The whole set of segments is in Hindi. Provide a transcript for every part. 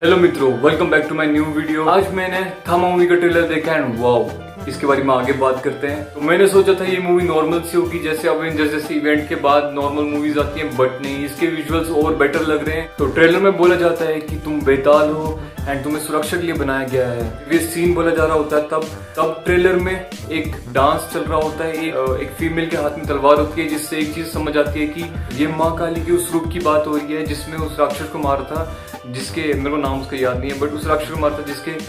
हेलो मित्रों, welcome back to my new video. आज मैंने थामा मूवी का ट्रेलर देखा एंड वाओ, इसके बारे में आगे बात करते हैं। तो मैंने सोचा था ये मूवी नॉर्मल सी होगी, जैसे अवेंजर्स जैसे इवेंट के बाद नॉर्मल मूवीज आती हैं, बट नहीं, इसके विजुअल्स और बेटर लग रहे हैं। तो ट्रेलर में बोला जाता है कि तुम बेताल हो एंड तुम्हें सुरक्षा के लिए बनाया गया है। ये सीन बोला जा रहा होता है तब ट्रेलर में एक डांस चल रहा होता है, एक फीमेल के हाथ में तलवार होती है, जिससे एक चीज समझ आती है कि ये माँ काली के उस रूप की बात हो रही है जिसमें उस राक्षस को मारा था, जिसके मेरे को नाम उसका याद नहीं है, बट उस राक्षस को मारता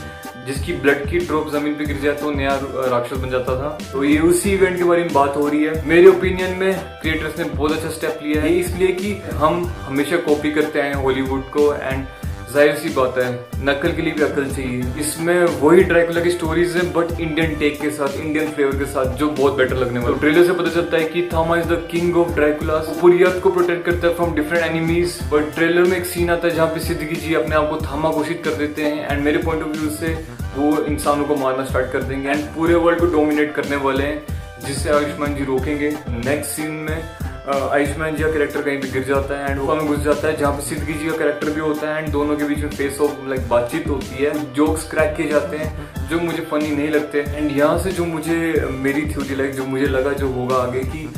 जिसकी ब्लड की ड्रॉप जमीन पे गिर जाए तो नया राक्षस बन जाता था। तो ये उसी इवेंट के बारे में बात हो रही है। मेरे ओपिनियन में क्रिएटर्स ने बहुत अच्छा स्टेप लिया है, इसलिए कि हम हमेशा कॉपी करते हैं हॉलीवुड को, एंड जाहिर सी बात है नकल के लिए भी अकल चाहिए। इसमें वही ड्रैकुला की स्टोरीज है, बट इंडियन टेक के साथ, इंडियन फ्लेवर के साथ, जो बहुत बेटर लगने वाला। तो ट्रेलर से पता चलता है कि थामा is the king of Dracula, पूरी अर्थ को प्रोटेक्ट करता है from different enemies. But trailer में एक सीन आता है जहाँ पे सिद्दीकी जी अपने आप को थामा घोषित कर देते हैं, एंड मेरे पॉइंट ऑफ व्यू से वो इंसानों को मारना स्टार्ट कर देंगे एंड पूरे वर्ल्ड को डोमिनेट करने वाले हैं, जिससे आयुष्मान जी रोकेंगे। नेक्स्ट सीन में आयुष्मान जी का कैरेक्टर कहीं पे गिर जाता है एंड वो में घुस जाता है, जहाँ पे सिद्दीकी जी का कैरेक्टर भी होता है, एंड दोनों के बीच में फेस ऑफ बातचीत होती है, जोक्स क्रैक किए जाते हैं जो मुझे फनी नहीं लगते। एंड यहाँ से जो मुझे मेरी थ्योरी लाइक जो मुझे लगा जो होगा आगे कि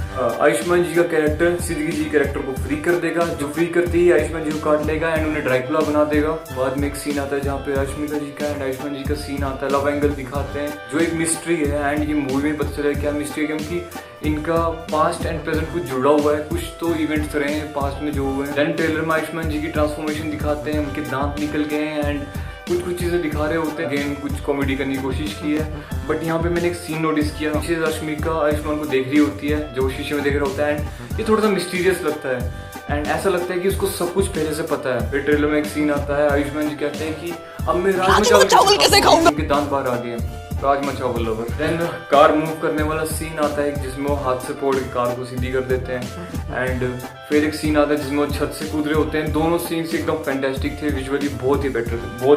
आयुष्मान जी का कैरेक्टर सिद्दीकी जी कैरेक्टर को फ्री कर देगा, जो फ्री करते ही आयुष्मान जी को काट लेगा एंड उन्हें ड्रैकुला बना देगा। बाद में एक सीन आता है जहाँ पे रश्मिका जी का एंड आयुष्मान जी का सीन आता है, लव एंगल दिखाते हैं जो एक मिस्ट्री है, एंड ये मूवी में पता चला है क्या मिस्ट्री है, क्योंकि इनका पास्ट एंड प्रेजेंट कुछ जुड़ा हुआ है, कुछ तो इवेंट्स रहे हैं पास्ट में जो हुए हैं। देन ट्रेलर में आयुष्मान जी की ट्रांसफॉर्मेशन दिखाते हैं, उनके दांत निकल गए हैं एंड कुछ चीजें दिखा रहे होते हैं। अगेन कुछ कॉमेडी करने की कोशिश की है, बट यहाँ पे मैंने एक सीन नोटिस किया, पीछे रश्मिका आयुष्मान को देख रही होती है, जो शीशे में देख रहा होता है, एंड ये थोड़ा सा मिस्टीरियस लगता है एंड ऐसा लगता है कि उसको सब कुछ पहले से पता है। फिर ट्रेलर में एक सीन आता है, आयुष्मान जी कहते हैं कि अब मैं राजमा चावल कैसे खाऊंगा, उनके दांत बाहर आ गए, राजमा चावल लवर। देन कार मूव करने वाला सीन आता है जिसमें वो हाथ से पकड़ के कार को सीधी कर देते हैं, एंड फिर एक सीन आता है जिसमें वो छत से कूद रहे होते हैं। दोनों सीन्स एकदम फैंटास्टिक थे, विजुअली बहुत ही बेटर थे,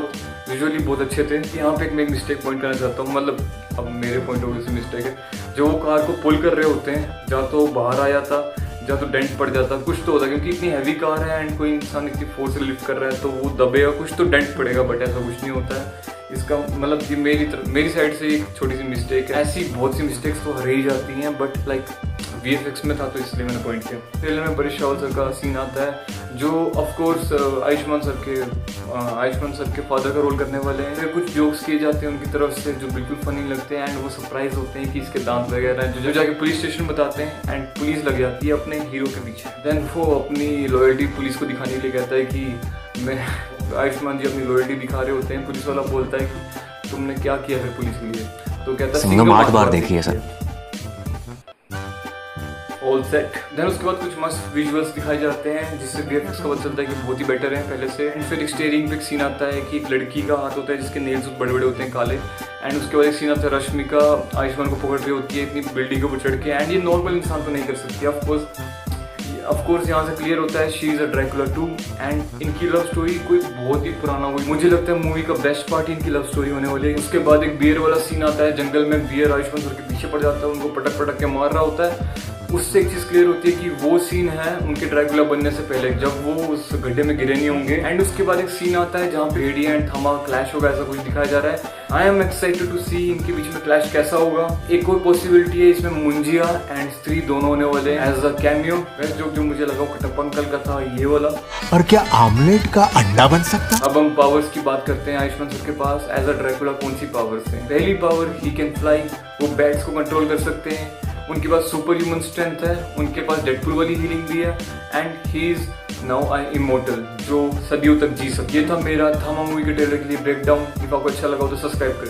विजुअली बहुत अच्छे थे। यहाँ पे मैं एक मिस्टेक पॉइंट करना चाहता हूँ, मतलब अब मेरे पॉइंट ऑफ व्यू से मिस्टेक है, जो वो कार को पुल कर रहे होते हैं, या तो बाहर आ जाता या तो डेंट पड़ जाता, कुछ तो होता, क्योंकि इतनी हैवी कार है एंड कोई इंसान इतनी फोर्स से लिफ्ट कर रहा है तो वो दबेगा, कुछ तो डेंट पड़ेगा, बट ऐसा कुछ नहीं होता है। इसका मतलब ये मेरी साइड से एक छोटी सी मिस्टेक है। ऐसी बहुत सी मिस्टेक्स तो रह ही जाती हैं, बट लाइक VFX में था तो इसलिए मैंने पॉइंट किया। ट्रेलर में परेश रावल सर का सीन आता है, जो ऑफ कोर्स आयुष्मान सर के फादर का रोल करने वाले हैं। फिर कुछ जोक्स किए जाते हैं उनकी तरफ से जो बिल्कुल फनी लगते हैं, एंड वो सरप्राइज होते हैं कि इसके दांत वगैरह जो जाके पुलिस स्टेशन बताते हैं, एंड पुलिस लग जाती है अपने हीरो के पीछे। देन वो अपनी लॉयल्टी पुलिस को दिखाने के लिए कहता है कि मैं आयुष्मान जी अपनी लॉयल्टी दिखा रहे होते हैं। पुलिस वाला बोलता है कि तुमने क्या किया है पुलिस के लिए, तो कहता है सिंघम 8 बार देखी है सर। All set. देन उसके बाद कुछ मस्त विजुअल्स दिखाए जाते हैं, जिससे VFX का पता चलता है कि बहुत ही बेटर है पहले से। एंड फिर एक स्टीयरिंग पे एक सीन आता है कि एक लड़की का हाथ होता है जिसके नेल्स बड़े बड़े होते हैं काले, एंड उसके बाद एक सीन आता है रश्मिका आयुष्मान को पकड़ रही होती है इतनी बिल्डिंग के ऊपर चढ़ के, एंड ये नॉर्मल इंसान तो नहीं कर सकती। ऑफ कोर्स यहाँ से क्लियर होता है she is a Dracula 2, and इनकी लव स्टोरी कोई बहुत ही पुराना हुई, मुझे लगता है मूवी का बेस्ट पार्ट इनकी लव स्टोरी होने वाली है। उसके बाद एक बियर वाला सीन आता है, जंगल में बियर आयुष्मान सर के पीछे पड़ जाता है, उनको पटक पटक के मार रहा होता है। उससे एक चीज क्लियर होती है कि वो सीन है उनके ड्रैकुला बनने से पहले, जब वो उस गड्ढे में गिरे नहीं होंगे। एंड उसके बाद एक सीन आता है जहाँ पे हेडी एंड थामा क्लैश होगा, ऐसा कुछ दिखाया जा रहा है। आई एम एक्साइटेड टू सी इनके बीच में क्लैश कैसा होगा। एक और पॉसिबिलिटी है, इसमें मुंजिया एंड स्त्री दोनों होने वाले हैं as a cameo. Best joke जो मुझे लगा कटप्पा अंकल का था ये वाला। पर क्या आमलेट का अंडा बन सकता? अब हम पावर्स की बात करते हैं। आयुष्मान सर के पास एज अ ड्रैकुला कौन सी पावर्स हैं? पहली पावर, ही कैन फ्लाई, वो बैट्स को कंट्रोल कर सकते हैं। उनके पास सुपर ह्यूमन स्ट्रेंथ है, उनके पास डेडपुल वाली हीलिंग भी है, and he is now I immortal, जो सदियों तक जी सके। ये था मेरा थामा मूवी के ट्रेलर के लिए ब्रेकडाउन। इफ आपको अच्छा लगा हो तो सब्सक्राइब करें।